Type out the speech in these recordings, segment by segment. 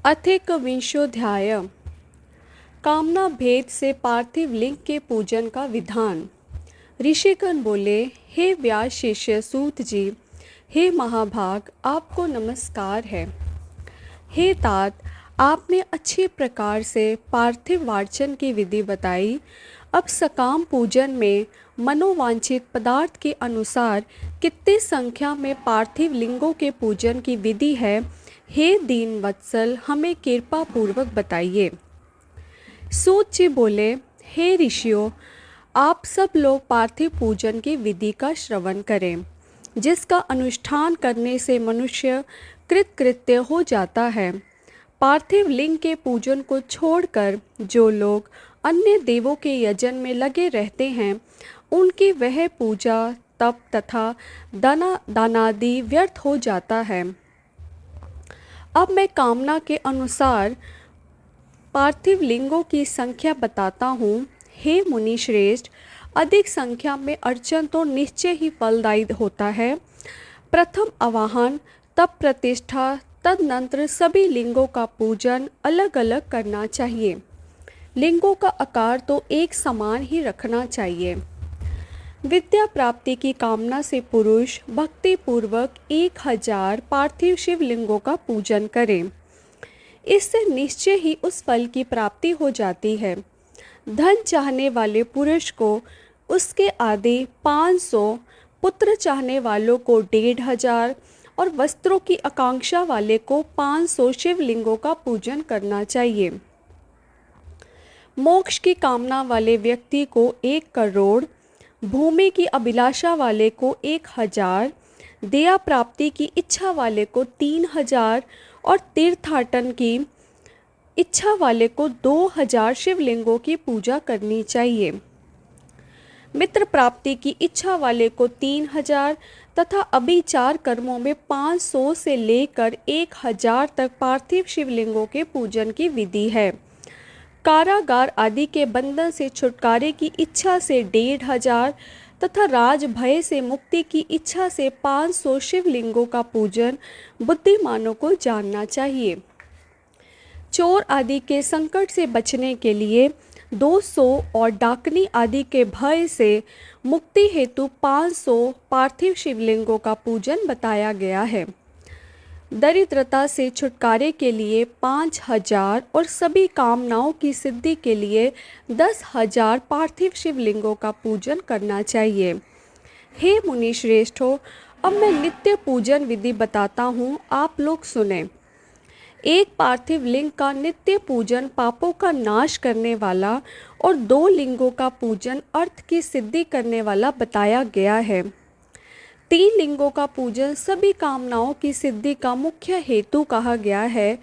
अथेकविंशोऽध्याय। कामना भेद से पार्थिव लिंग के पूजन का विधान। ऋषिगण बोले, हे व्यास शिष्य सूत जी, हे महाभाग, आपको नमस्कार है। हे तात, आपने अच्छे प्रकार से पार्थिव वार्चन की विधि बताई। अब सकाम पूजन में मनोवांछित पदार्थ के अनुसार कितने संख्या में पार्थिव लिंगों के पूजन की विधि है, हे दीन वत्सल, हमें कृपा पूर्वक बताइए। सूत जी बोले, हे ऋषियों, आप सब लोग पार्थिव पूजन की विधि का श्रवण करें, जिसका अनुष्ठान करने से मनुष्य कृतकृत्य हो जाता है। पार्थिव लिंग के पूजन को छोड़कर जो लोग अन्य देवों के यजन में लगे रहते हैं, उनकी वह पूजा तप तथा दानादि व्यर्थ हो जाता है। अब मैं कामना के अनुसार पार्थिव लिंगों की संख्या बताता हूँ। हे मुनि श्रेष्ठ, अधिक संख्या में अर्चन तो निश्चय ही फलदायी होता है। प्रथम आवाहन, तब प्रतिष्ठा, तदनंतर सभी लिंगों का पूजन अलग अलग करना चाहिए। लिंगों का आकार तो एक समान ही रखना चाहिए। विद्या प्राप्ति की कामना से पुरुष भक्ति पूर्वक 1000 पार्थिव शिवलिंगों का पूजन करें। इससे निश्चय ही उस फल की प्राप्ति हो जाती है। धन चाहने वाले पुरुष को उसके आदि 500, पुत्र चाहने वालों को 1500 और वस्त्रों की आकांक्षा वाले को 500 शिवलिंगों का पूजन करना चाहिए। मोक्ष की कामना वाले व्यक्ति को 1 करोड़, भूमि की अभिलाषा वाले को 1000, दया प्राप्ति की इच्छा वाले को 3000 और तीर्थाटन की इच्छा वाले को 2000 शिवलिंगों की पूजा करनी चाहिए। मित्र प्राप्ति की इच्छा वाले को 3000 तथा अभिचार कर्मों में 500 से लेकर 1000 तक पार्थिव शिवलिंगों के पूजन की विधि है। कारागार आदि के बंधन से छुटकारे की इच्छा से 1500 तथा राज भय से मुक्ति की इच्छा से 500 शिवलिंगों का पूजन बुद्धिमानों को जानना चाहिए। चोर आदि के संकट से बचने के लिए 200 और डाकनी आदि के भय से मुक्ति हेतु 500 पार्थिव शिवलिंगों का पूजन बताया गया है। दरिद्रता से छुटकारे के लिए 5000 और सभी कामनाओं की सिद्धि के लिए 10,000 पार्थिव शिवलिंगों का पूजन करना चाहिए। हे मुनि श्रेष्ठों, अब मैं नित्य पूजन विधि बताता हूँ, आप लोग सुने। एक पार्थिव लिंग का नित्य पूजन पापों का नाश करने वाला और 2 लिंगों का पूजन अर्थ की सिद्धि करने वाला बताया गया है। 3 लिंगों का पूजन सभी कामनाओं की सिद्धि का मुख्य हेतु कहा गया है।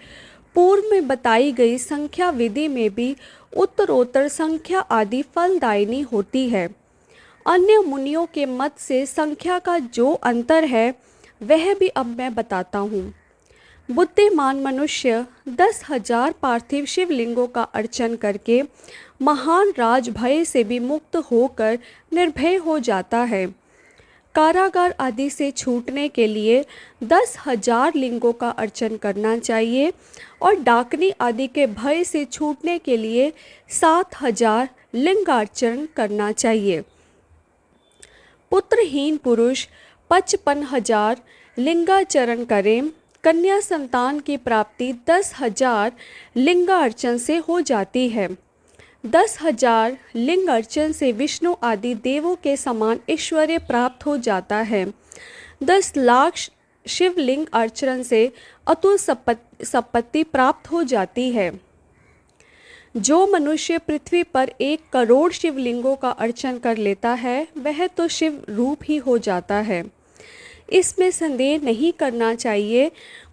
पूर्व में बताई गई संख्या विधि में भी उत्तरोत्तर संख्या आदि फलदायिनी होती है। अन्य मुनियों के मत से संख्या का जो अंतर है, वह भी अब मैं बताता हूँ। बुद्धिमान मनुष्य 10,000 पार्थिव शिवलिंगों का अर्चन करके महान राज भय से भी मुक्त होकर निर्भय हो जाता है। कारागार आदि से छूटने के लिए 10,000 लिंगों का अर्चन करना चाहिए और डाकनी आदि के भय से छूटने के लिए 7,000 लिंगार्चन करना चाहिए। पुत्रहीन पुरुष 55,000 लिंगाचरण करें। कन्या संतान की प्राप्ति 10,000 लिंगार्चन से हो जाती है। 10,000 लिंग अर्चन से विष्णु आदि देवों के समान ऐश्वर्य प्राप्त हो जाता है। 10 लाख शिवलिंग अर्चन से अतुल संपत्ति प्राप्त हो जाती है। जो मनुष्य पृथ्वी पर 1 करोड़ शिवलिंगों का अर्चन कर लेता है, वह तो शिव रूप ही हो जाता है। इसमें संदेह नहीं करना चाहिए।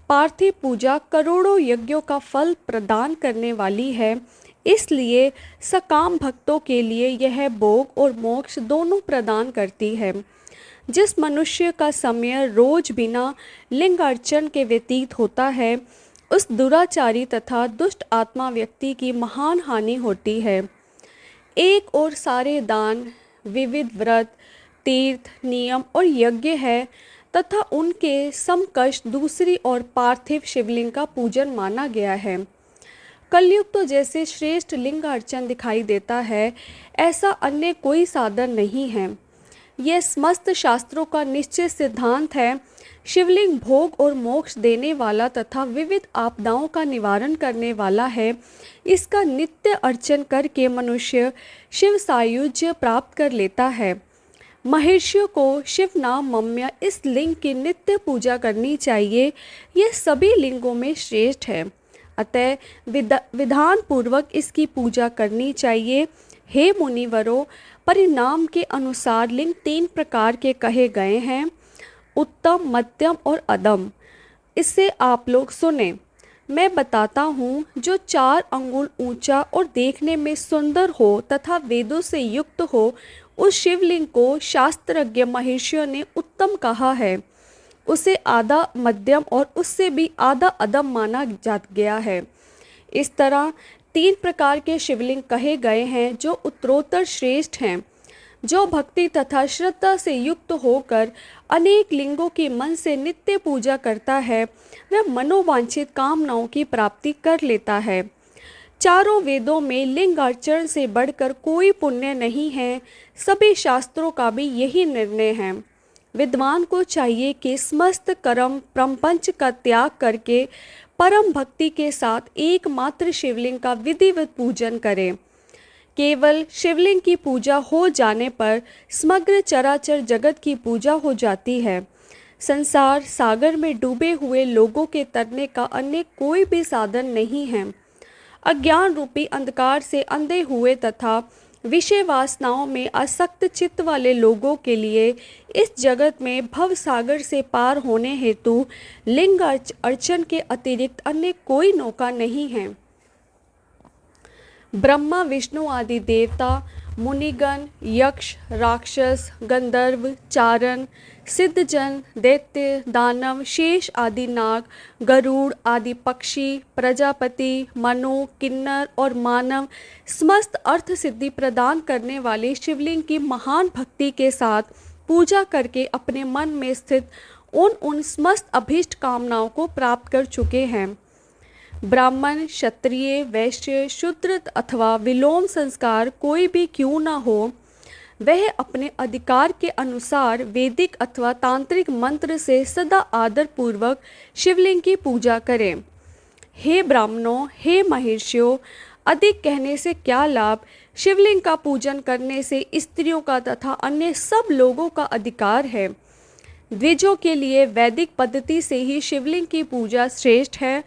पार्थिव पूजा करोड़ों यज्ञों का फल प्रदान करने वाली है, इसलिए सकाम भक्तों के लिए यह भोग और मोक्ष दोनों प्रदान करती है। जिस मनुष्य का समय रोज बिना लिंग अर्चन के व्यतीत होता है, उस दुराचारी तथा दुष्ट आत्मा व्यक्ति की महान हानि होती है। एक और सारे दान, विविध व्रत, तीर्थ, नियम और यज्ञ है, तथा उनके समकक्ष दूसरी ओर पार्थिव शिवलिंग का पूजन माना गया है। कलयुग तो जैसे श्रेष्ठ लिंग अर्चन दिखाई देता है, ऐसा अन्य कोई साधन नहीं है। यह समस्त शास्त्रों का निश्चित सिद्धांत है। शिवलिंग भोग और मोक्ष देने वाला तथा विविध आपदाओं का निवारण करने वाला है। इसका नित्य अर्चन करके मनुष्य शिव सायुज्य प्राप्त कर लेता है। महर्षियों को शिव नामम्य इस लिंग की नित्य पूजा करनी चाहिए। यह सभी लिंगों में श्रेष्ठ है, अतः विधान पूर्वक इसकी पूजा करनी चाहिए। हे मुनिवरों, परिणाम के अनुसार लिंग 3 प्रकार के कहे गए हैं, उत्तम, मध्यम और अधम। इससे आप लोग सुने। मैं बताता हूँ। जो 4 अंगुल ऊंचा और देखने में सुंदर हो तथा वेदों से युक्त हो, उस शिवलिंग को शास्त्रज्ञ महर्षियों ने उत्तम कहा है। उसे आधा मध्यम और उससे भी आधा अधम माना जा गया है। इस तरह 3 प्रकार के शिवलिंग कहे गए हैं जो उत्तरोत्तर श्रेष्ठ हैं। जो भक्ति तथा श्रद्धा से युक्त होकर अनेक लिंगों के मन से नित्य पूजा करता है, वह मनोवांछित कामनाओं की प्राप्ति कर लेता है। चारों वेदों में लिंग अर्चन से बढ़कर कोई पुण्य नहीं है। सभी शास्त्रों का भी यही निर्णय है। विद्वान को चाहिए कि समस्त कर्म प्रपंच का त्याग करके परम भक्ति के साथ एकमात्र शिवलिंग का विधिवत पूजन करें। केवल शिवलिंग की पूजा हो जाने पर समग्र चराचर जगत की पूजा हो जाती है। संसार सागर में डूबे हुए लोगों के तरने का अन्य कोई भी साधन नहीं है। अज्ञान रूपी अंधकार से अंधे हुए तथा विषय वासनाओं में आसक्त चित्त वाले लोगों के लिए इस जगत में भव सागर से पार होने हेतु लिंग अर्चन के अतिरिक्त अन्य कोई नौका नहीं है। ब्रह्मा, विष्णु आदि देवता, मुनिगण, यक्ष, राक्षस, गंधर्व, चारण, सिद्धजन, दैत्य, दानव, शेष आदि नाग, गरुड़ आदि पक्षी, प्रजापति, मनु, किन्नर और मानव समस्त अर्थ सिद्धि प्रदान करने वाले शिवलिंग की महान भक्ति के साथ पूजा करके अपने मन में स्थित उन समस्त अभीष्ट कामनाओं को प्राप्त कर चुके हैं। ब्राह्मण, क्षत्रिय, वैश्य, शूद्र अथवा विलोम संस्कार कोई भी क्यों न हो, वह अपने अधिकार के अनुसार वैदिक अथवा तांत्रिक मंत्र से सदा आदर पूर्वक शिवलिंग की पूजा करें। हे ब्राह्मणों, हे महर्षियों, अधिक कहने से क्या लाभ। शिवलिंग का पूजन करने से स्त्रियों का तथा अन्य सब लोगों का अधिकार है। द्विजों के लिए वैदिक पद्धति से ही शिवलिंग की पूजा श्रेष्ठ है,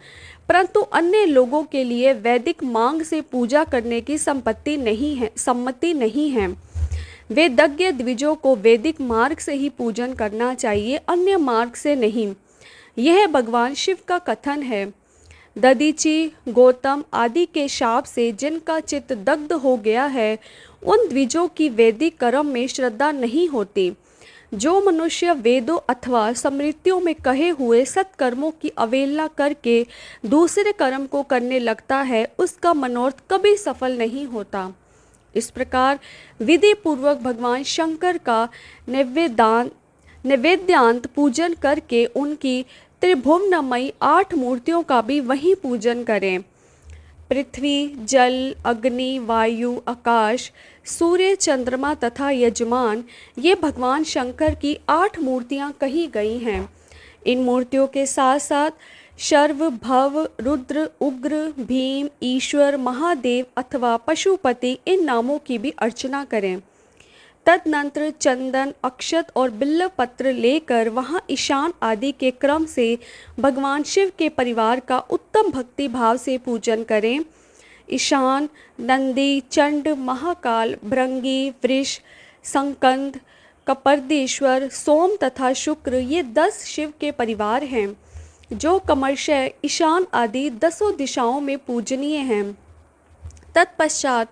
परंतु अन्य लोगों के लिए वैदिक मांग से पूजा करने की सम्मति नहीं है। वेदज्ञ द्विजों को वैदिक मार्ग से ही पूजन करना चाहिए, अन्य मार्ग से नहीं। यह भगवान शिव का कथन है। दधीचि, गौतम आदि के शाप से जिनका चित्त दग्ध हो गया है, उन द्विजों की वैदिक कर्म में श्रद्धा नहीं होती। जो मनुष्य वेदों अथवा स्मृतियों में कहे हुए सत्कर्मों की अवहेलना करके दूसरे कर्म को करने लगता है, उसका मनोरथ कभी सफल नहीं होता। इस प्रकार विधि पूर्वक भगवान शंकर का नैवेद्यांत पूजन करके उनकी त्रिभुवनमयी 8 मूर्तियों का भी वहीं पूजन करें। पृथ्वी, जल, अग्नि, वायु, आकाश, सूर्य, चंद्रमा तथा यजमान, ये भगवान शंकर की 8 मूर्तियां कही गई हैं। इन मूर्तियों के साथ साथ शर्व, भव, रुद्र, उग्र, भीम, ईश्वर, महादेव अथवा पशुपति, इन नामों की भी अर्चना करें। तदनंतर चंदन, अक्षत और बिल्व पत्र लेकर वहाँ ईशान आदि के क्रम से भगवान शिव के परिवार का उत्तम भक्ति भाव से पूजन करें। ईशान, नंदी, चंड, महाकाल, भृंगी, वृष, संकंद, कपर्दीश्वर, सोम तथा शुक्र, ये 10 शिव के परिवार हैं, जो क्रमशः ईशान आदि 10 दिशाओं में पूजनीय हैं। तत्पश्चात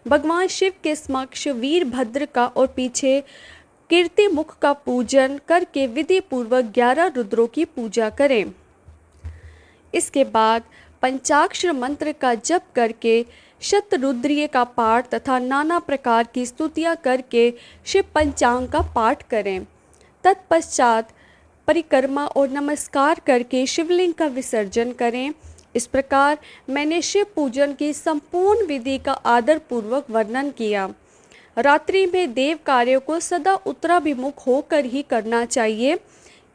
भगवान शिव के समक्ष वीरभद्र का और पीछे कीर्ति मुख का पूजन करके विधि पूर्वक 11 रुद्रों की पूजा करें। इसके बाद पंचाक्षर मंत्र का जप करके शतरुद्रीय का पाठ तथा नाना प्रकार की स्तुतियाँ करके शिव पंचांग का पाठ करें। तत्पश्चात परिक्रमा और नमस्कार करके शिवलिंग का विसर्जन करें। इस प्रकार मैंने शिव पूजन की संपूर्ण विधि का आदरपूर्वक वर्णन किया। रात्रि में देव कार्यों को सदा उत्तराभिमुख होकर ही करना चाहिए।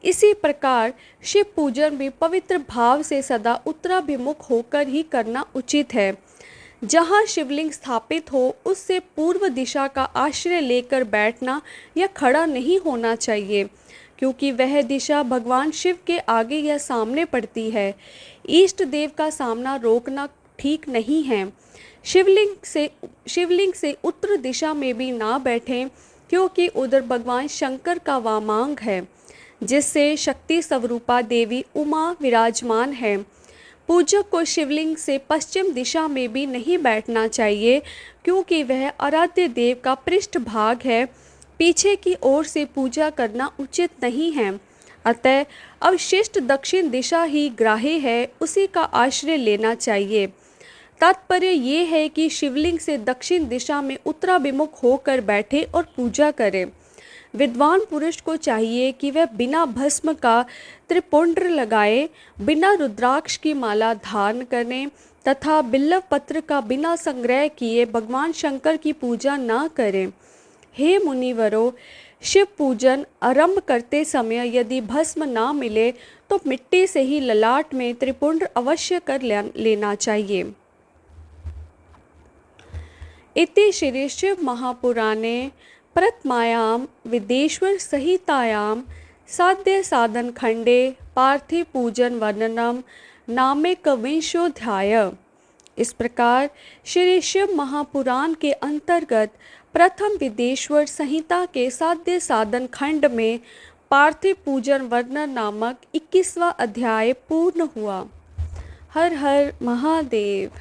इसी प्रकार शिव पूजन भी पवित्र भाव से सदा उत्तराभिमुख होकर ही करना उचित है। जहाँ शिवलिंग स्थापित हो उससे पूर्व दिशा का आश्रय लेकर बैठना या खड़ा नहीं होना चाहिए, क्योंकि वह दिशा भगवान शिव के आगे या सामने पड़ती है। इष्ट देव का सामना रोकना ठीक नहीं है। शिवलिंग से उत्तर दिशा में भी ना बैठें, क्योंकि उधर भगवान शंकर का वामांग है, जिससे शक्ति स्वरूपा देवी उमा विराजमान है। पूजक को शिवलिंग से पश्चिम दिशा में भी नहीं बैठना चाहिए, क्योंकि वह आराध्य देव का पृष्ठ भाग है। पीछे की ओर से पूजा करना उचित नहीं है। अतः अवशिष्ट दक्षिण दिशा ही ग्राह्य है, उसी का आश्रय लेना चाहिए। तात्पर्य ये है कि शिवलिंग से दक्षिण दिशा में उत्तराभिमुख होकर बैठे और पूजा करें। विद्वान पुरुष को चाहिए कि वह बिना भस्म का त्रिपुंड्र लगाए, बिना रुद्राक्ष की माला धारण करें तथा बिल्व पत्र का बिना संग्रह किए भगवान शंकर की पूजा न करें। हे मुनिवरों, शिव पूजन आरंभ करते समय यदि भस्म ना मिले तो मिट्टी से ही ललाट में त्रिपुंड्र अवश्य कर लेना चाहिए। इति श्री शिव महापुराणे प्रथमायां विदेश्वर संहितायां साध्य साधन खंडे पार्थिव पूजन वर्णनम नामेकविंशोऽध्याय। इस प्रकार श्री शिव महापुराण के अंतर्गत प्रथम विदेश्वर संहिता के साध्य साधन खंड में पार्थिव पूजन वर्णन नामक 21वां अध्याय पूर्ण हुआ। हर हर महादेव।